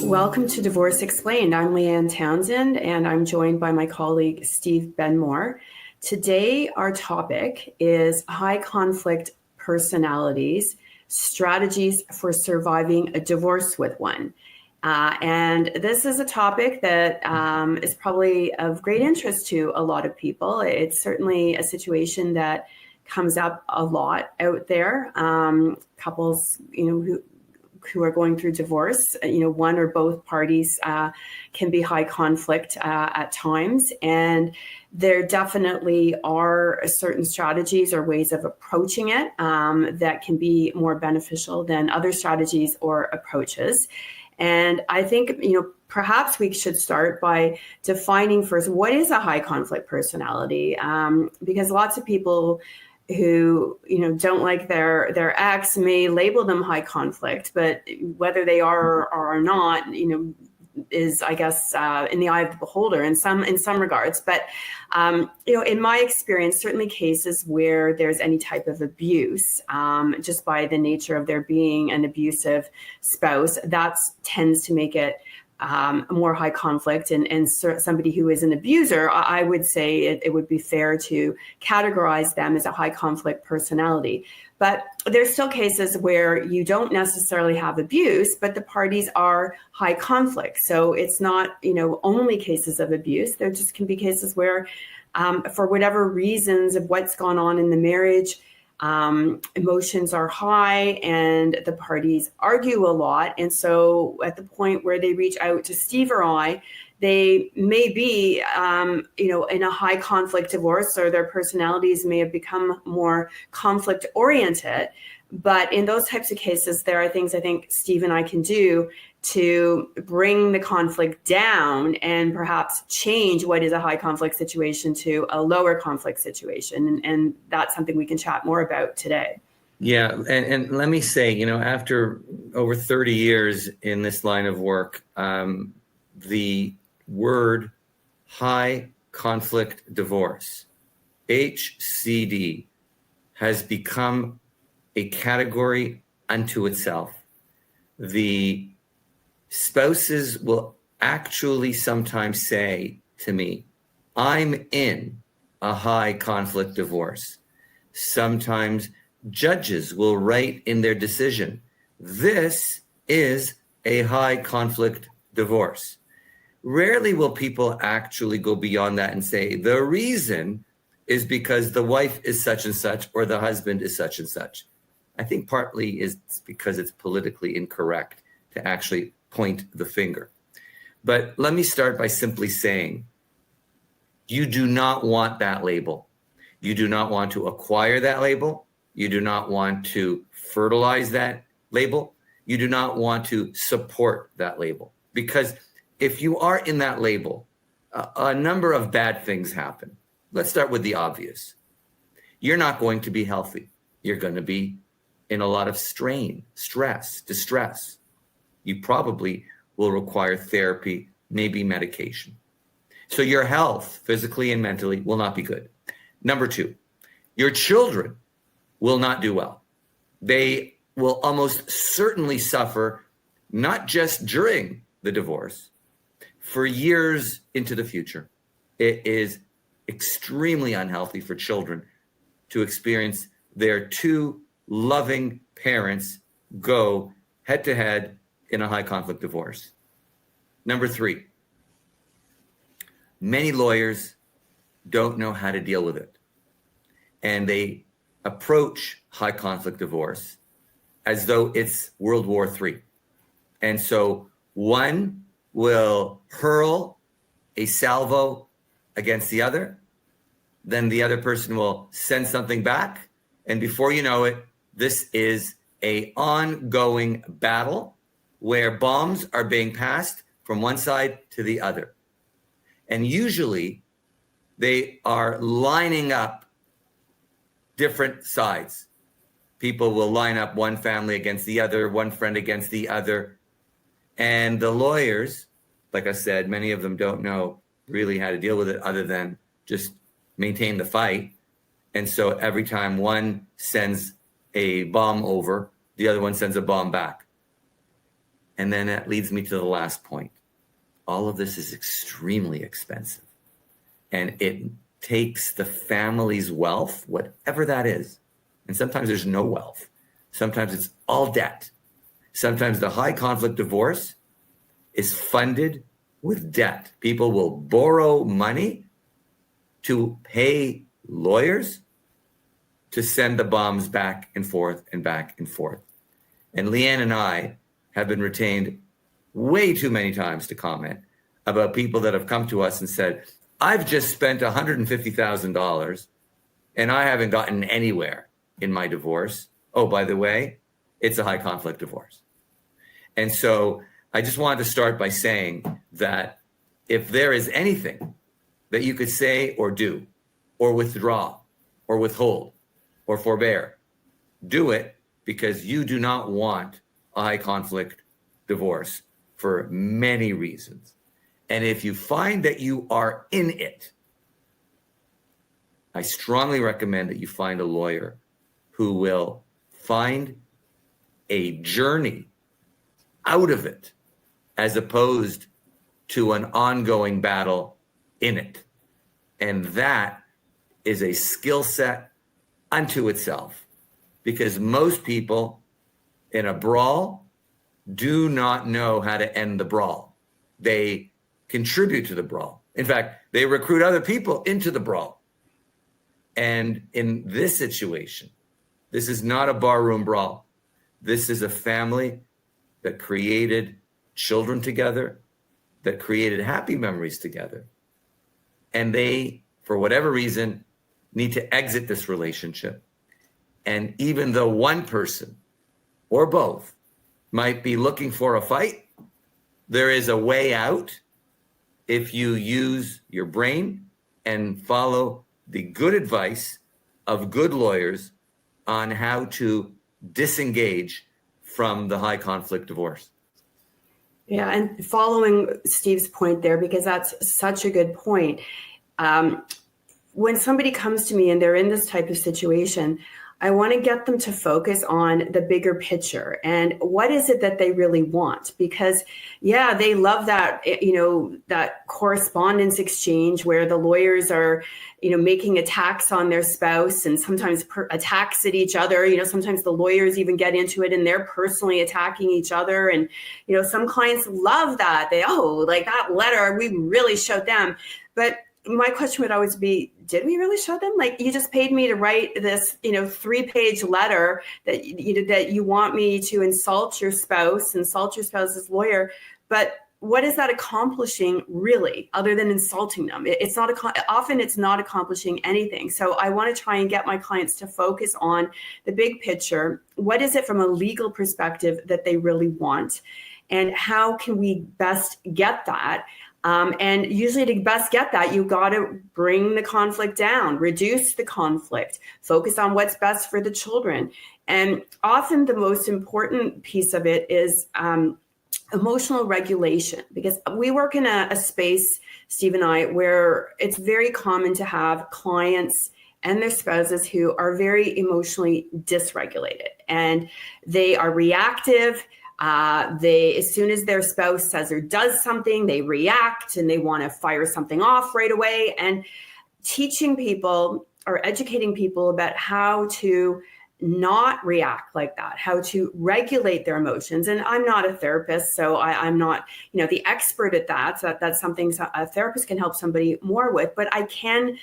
Welcome to Divorce Explained. I'm Leanne Townsend, and I'm joined by my colleague, Steve Benmor. Today, our topic is high conflict personalities, strategies for surviving a divorce with one. And this is a topic that is probably of great interest to a lot of people. It's certainly a situation that comes up a lot out there. Couples, who are going through divorce, one or both parties can be high conflict at times. And there definitely are certain strategies or ways of approaching it that can be more beneficial than other strategies or approaches. And I think, perhaps we should start by defining first, what is a high conflict personality? Because lots of people who don't like their ex may label them high conflict, but whether they are or are not, is, I guess, in the eye of the beholder in some regards. But in my experience, certainly cases where there's any type of abuse, just by the nature of there being an abusive spouse, that tends to make it more high conflict, and somebody who is an abuser, I would say it would be fair to categorize them as a high conflict personality. But there's still cases where you don't necessarily have abuse, but the parties are high conflict. So it's not, only cases of abuse. There just can be cases where, for whatever reasons of what's gone on in the marriage, emotions are high and the parties argue a lot. And so at the point where they reach out to Steve or I, they may be, in a high conflict divorce, or their personalities may have become more conflict oriented. But in those types of cases, there are things I think Steve and I can do to bring the conflict down and perhaps change what is a high conflict situation to a lower conflict situation. And that's something we can chat more about today. Yeah. And let me say, after over 30 years in this line of work, the word high conflict divorce, HCD, has become a category unto itself. The spouses will actually sometimes say to me, I'm in a high conflict divorce. Sometimes judges will write in their decision, this is a high conflict divorce. Rarely will people actually go beyond that and say, the reason is because the wife is such and such, or the husband is such and such. I think partly is because it's politically incorrect to actually point the finger. But let me start by simply saying, you do not want that label. You do not want to acquire that label. You do not want to fertilize that label. You do not want to support that label. Because if you are in that label, a number of bad things happen. Let's start with the obvious. You're not going to be healthy. You're going to be in a lot of strain, stress, distress. You probably will require therapy, maybe medication. So your health, physically and mentally, will not be good. Number two, your children will not do well. They will almost certainly suffer, not just during the divorce, for years into the future. It is extremely unhealthy for children to experience their two loving parents go head to head in a high conflict divorce. Number three, many lawyers don't know how to deal with it. And they approach high conflict divorce as though it's World War III. And so one will hurl a salvo against the other, then the other person will send something back. And before you know it, this is an ongoing battle where bombs are being passed from one side to the other. And usually they are lining up different sides. People will line up one family against the other, one friend against the other. And the lawyers, like I said, many of them don't know really how to deal with it other than just maintain the fight. And so every time one sends a bomb over, the other one sends a bomb back. And then that leads me to the last point. All of this is extremely expensive. And it takes the family's wealth, whatever that is. And sometimes there's no wealth. Sometimes it's all debt. Sometimes the high conflict divorce is funded with debt. People will borrow money to pay lawyers to send the bombs back and forth and back and forth. And Leanne and I have been retained way too many times to comment about people that have come to us and said, I've just spent $150,000 and I haven't gotten anywhere in my divorce. Oh, by the way, it's a high conflict divorce. And so I just wanted to start by saying that if there is anything that you could say or do, or withdraw, or withhold, or forbear, do it, because you do not want a high conflict divorce for many reasons. And if you find that you are in it, I strongly recommend that you find a lawyer who will find a journey out of it, as opposed to an ongoing battle in it. And that is a skill set unto itself, because most people in a brawl do not know how to end the brawl. They contribute to the brawl. In fact, they recruit other people into the brawl. And in this situation, this is not a barroom brawl. This is a family that created children together, that created happy memories together. And they, for whatever reason, need to exit this relationship. And even though one person or both might be looking for a fight, there is a way out if you use your brain and follow the good advice of good lawyers on how to disengage from the high conflict divorce. Yeah, and following Steve's point there, because that's such a good point. When somebody comes to me and they're in this type of situation, I want to get them to focus on the bigger picture and what is it that they really want? Because yeah, they love that, that correspondence exchange where the lawyers are, making attacks on their spouse and sometimes attacks at each other. Sometimes the lawyers even get into it and they're personally attacking each other. And, some clients love that. Like that letter, we really showed them. But my question would always be, did we really show them? Like, you just paid me to write this, 3-page letter that you want me to insult your spouse's lawyer. But what is that accomplishing really, other than insulting them? It's not often it's not accomplishing anything. So I want to try and get my clients to focus on the big picture. What is it from a legal perspective that they really want? And how can we best get that? And usually to best get that, you got to bring the conflict down, reduce the conflict, focus on what's best for the children. And often the most important piece of it is emotional regulation, because we work in a space, Steve and I, where it's very common to have clients and their spouses who are very emotionally dysregulated, and they are reactive. As soon as their spouse says or does something, they react and they want to fire something off right away. And teaching people or educating people about how to not react like that, how to regulate their emotions. And I'm not a therapist, so I'm not, the expert at that. So that's something a therapist can help somebody more with, but I can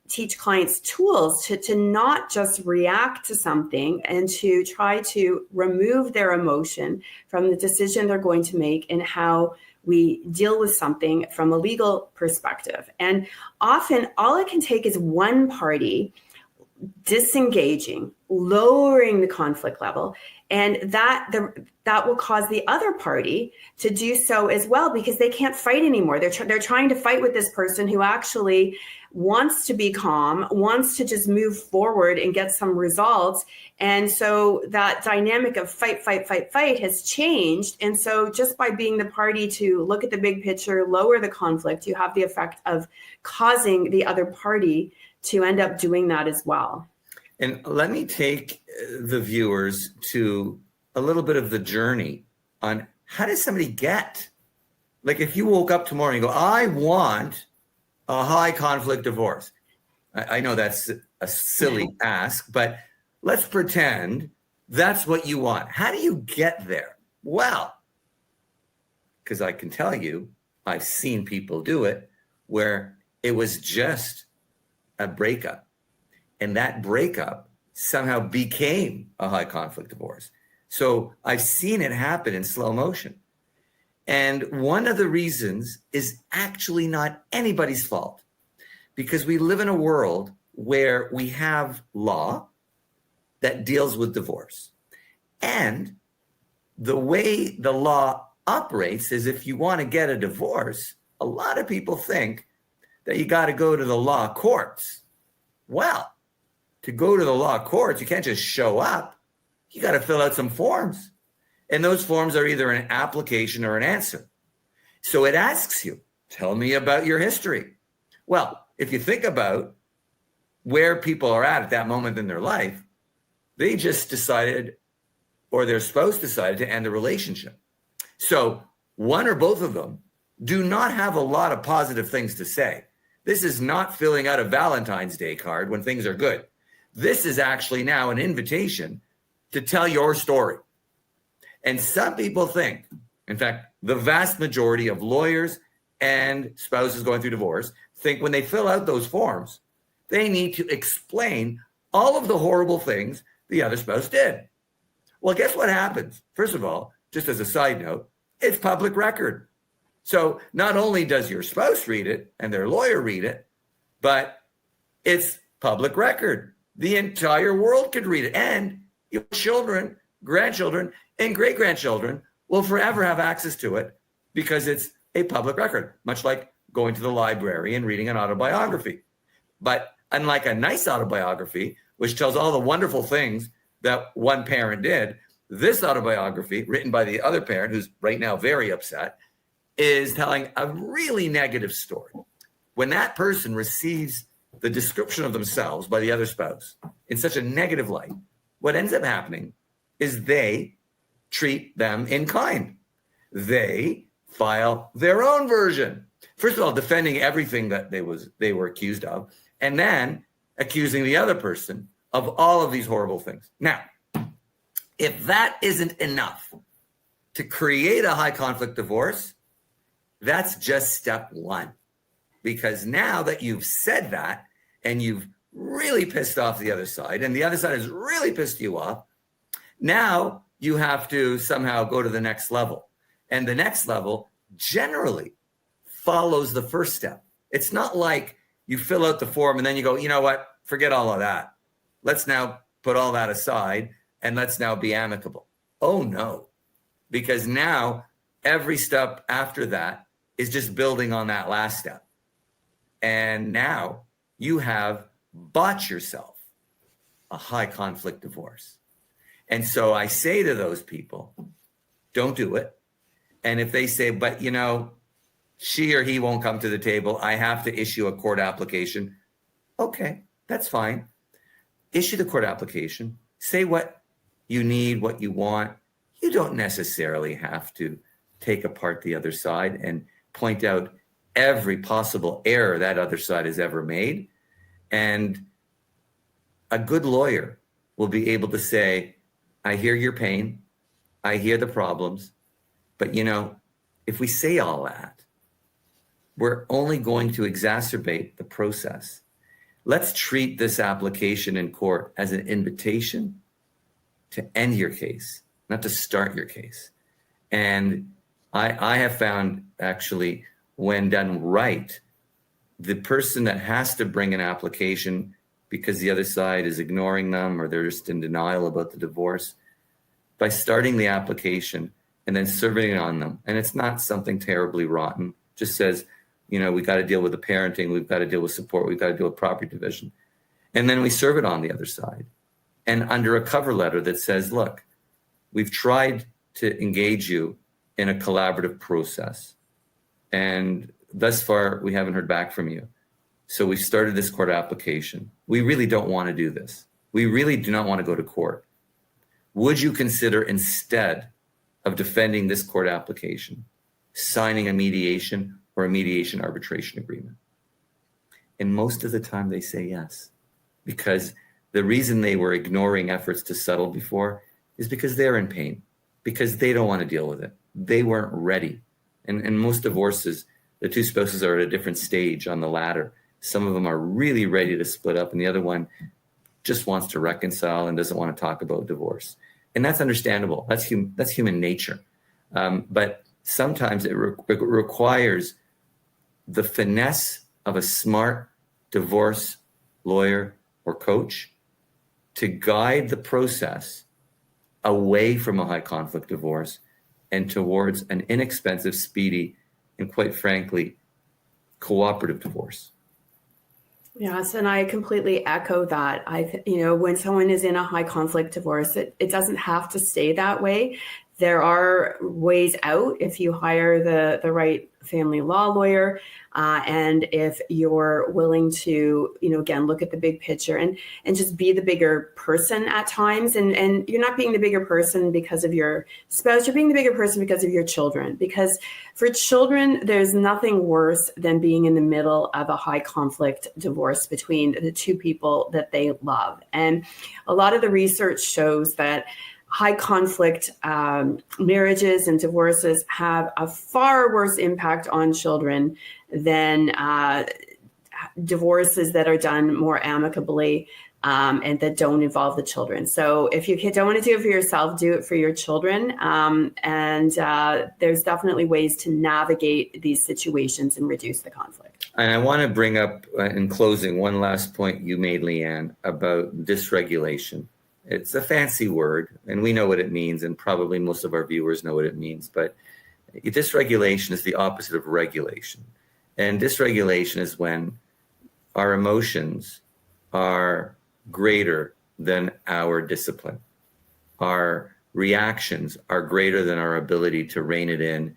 teach clients tools to not just react to something and to try to remove their emotion from the decision they're going to make and how we deal with something from a legal perspective. And often all it can take is one party disengaging, lowering the conflict level, and that will cause the other party to do so as well, because they can't fight anymore. They're trying to fight with this person who actually wants to be calm, wants to just move forward and get some results. And so that dynamic of fight has changed. And so just by being the party to look at the big picture, lower the conflict, you have the effect of causing the other party to end up doing that as well. And let me take the viewers to a little bit of the journey on how does somebody get, like if you woke up tomorrow and you go, I want a high conflict divorce. I know that's a silly ask, but let's pretend that's what you want. How do you get there? Well, because I can tell you, I've seen people do it where it was just a breakup. And that breakup somehow became a high conflict divorce. So I've seen it happen in slow motion. And one of the reasons is actually not anybody's fault, because we live in a world where we have law that deals with divorce. And the way the law operates is if you want to get a divorce, a lot of people think that you got to go to the law courts. Well, to go to the law courts, you can't just show up. You got to fill out some forms. And those forms are either an application or an answer. So it asks you, tell me about your history. Well, if you think about where people are at that moment in their life, they just decided, or their spouse decided to end the relationship. So one or both of them do not have a lot of positive things to say. This is not filling out a Valentine's Day card when things are good. This is actually now an invitation to tell your story. And some people think, in fact, the vast majority of lawyers and spouses going through divorce think when they fill out those forms, they need to explain all of the horrible things the other spouse did. Well, guess what happens? First of all, just as a side note, it's public record. So not only does your spouse read it and their lawyer read it, but it's public record. The entire world could read it. And your children, grandchildren, and great-grandchildren will forever have access to it because it's a public record, much like going to the library and reading an autobiography. But unlike a nice autobiography, which tells all the wonderful things that one parent did, this autobiography, written by the other parent, who's right now very upset, is telling a really negative story. When that person receives the description of themselves by the other spouse in such a negative light, what ends up happening is they treat them in kind. They file their own version. First of all, defending everything that they were accused of, and then accusing the other person of all of these horrible things. Now, if that isn't enough to create a high conflict divorce, that's just step one. Because now that you've said that and you've really pissed off the other side and the other side has really pissed you off, now you have to somehow go to the next level. And the next level generally follows the first step. It's not like you fill out the form and then you go, you know what, forget all of that. Let's now put all that aside and let's now be amicable. Oh no, because now every step after that is just building on that last step. And now you have bought yourself a high conflict divorce. And so I say to those people, don't do it. And if they say, but you know, she or he won't come to the table, I have to issue a court application. Okay, that's fine. Issue the court application. Say what you need, what you want. You don't necessarily have to take apart the other side and point out every possible error that other side has ever made. And a good lawyer will be able to say, I hear your pain. I hear the problems. But, you know, if we say all that, we're only going to exacerbate the process. Let's treat this application in court as an invitation to end your case, not to start your case. And I have found, actually, when done right, the person that has to bring an application because the other side is ignoring them or they're just in denial about the divorce, by starting the application and then serving it on them, and it's not something terribly rotten, just says, you know, we got to deal with the parenting, we've got to deal with support, we've got to deal with property division. And then we serve it on the other side. And under a cover letter that says, look, we've tried to engage you in a collaborative process. And thus far, we haven't heard back from you. So we've started this court application. We really don't want to do this. We really do not want to go to court. Would you consider instead of defending this court application, signing a mediation or a mediation arbitration agreement? And most of the time they say yes, because the reason they were ignoring efforts to settle before is because they're in pain, because they don't want to deal with it. They weren't ready. And most divorces, the two spouses are at a different stage on the ladder. Some of them are really ready to split up, and the other one just wants to reconcile and doesn't want to talk about divorce. And that's understandable. That's human nature. But sometimes it requires the finesse of a smart divorce lawyer or coach to guide the process away from a high conflict divorce and towards an inexpensive, speedy, and quite frankly, cooperative divorce. Yes, and I completely echo that. When someone is in a high conflict divorce, it doesn't have to stay that way. There are ways out if you hire the right family law lawyer, and if you're willing to, again, look at the big picture and just be the bigger person at times. And you're not being the bigger person because of your spouse, you're being the bigger person because of your children. Because for children, there's nothing worse than being in the middle of a high conflict divorce between the two people that they love. And a lot of the research shows that high conflict marriages and divorces have a far worse impact on children than divorces that are done more amicably and that don't involve the children. So if you don't want to do it for yourself, do it for your children. And there's definitely ways to navigate these situations and reduce the conflict. And I want to bring up in closing one last point you made, Leanne, about dysregulation. It's a fancy word, and we know what it means, and probably most of our viewers know what it means. But dysregulation is the opposite of regulation. And dysregulation is when our emotions are greater than our discipline. Our reactions are greater than our ability to rein it in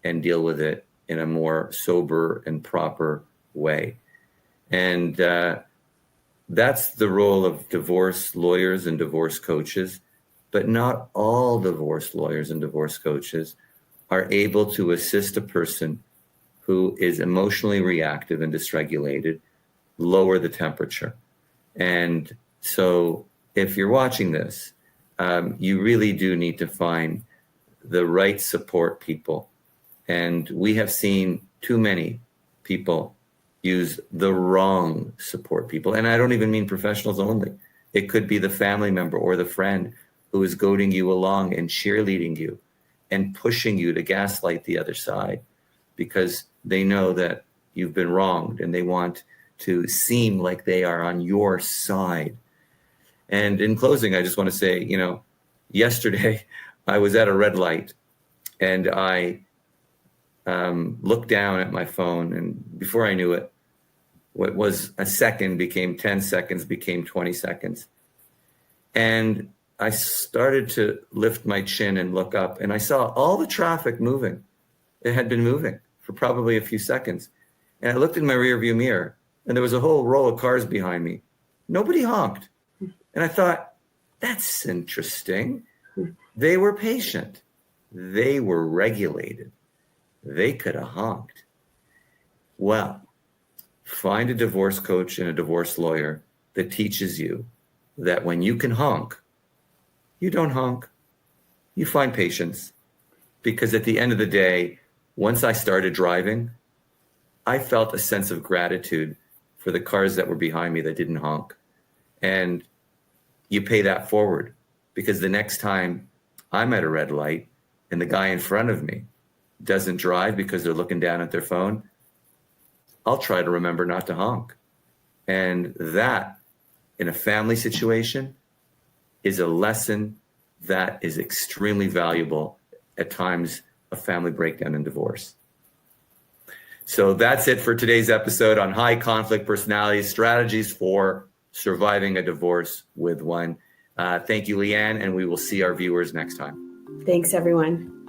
and deal with it in a more sober and proper way. And that's the role of divorce lawyers and divorce coaches, but not all divorce lawyers and divorce coaches are able to assist a person who is emotionally reactive and dysregulated, lower the temperature. And so if you're watching this, you really do need to find the right support people. And we have seen too many people use the wrong support people. And I don't even mean professionals only. It could be the family member or the friend who is goading you along and cheerleading you and pushing you to gaslight the other side because they know that you've been wronged and they want to seem like they are on your side. And in closing, I just want to say, yesterday I was at a red light and I looked down at my phone, and before I knew it, what was a second became 10 seconds, became 20 seconds. And I started to lift my chin and look up, and I saw all the traffic moving. It had been moving for probably a few seconds. And I looked in my rearview mirror, and there was a whole row of cars behind me. Nobody honked. And I thought, that's interesting. They were patient. They were regulated. They could have honked. Well, find a divorce coach and a divorce lawyer that teaches you that when you can honk, you don't honk. You find patience. Because at the end of the day, once I started driving, I felt a sense of gratitude for the cars that were behind me that didn't honk. And you pay that forward, because the next time I'm at a red light and the guy in front of me doesn't drive because they're looking down at their phone, I'll try to remember not to honk. And that, in a family situation, is a lesson that is extremely valuable at times of family breakdown and divorce. So that's it for today's episode on high conflict personality strategies for surviving a divorce with one. Thank you, Leanne, and we will see our viewers next time. Thanks, everyone.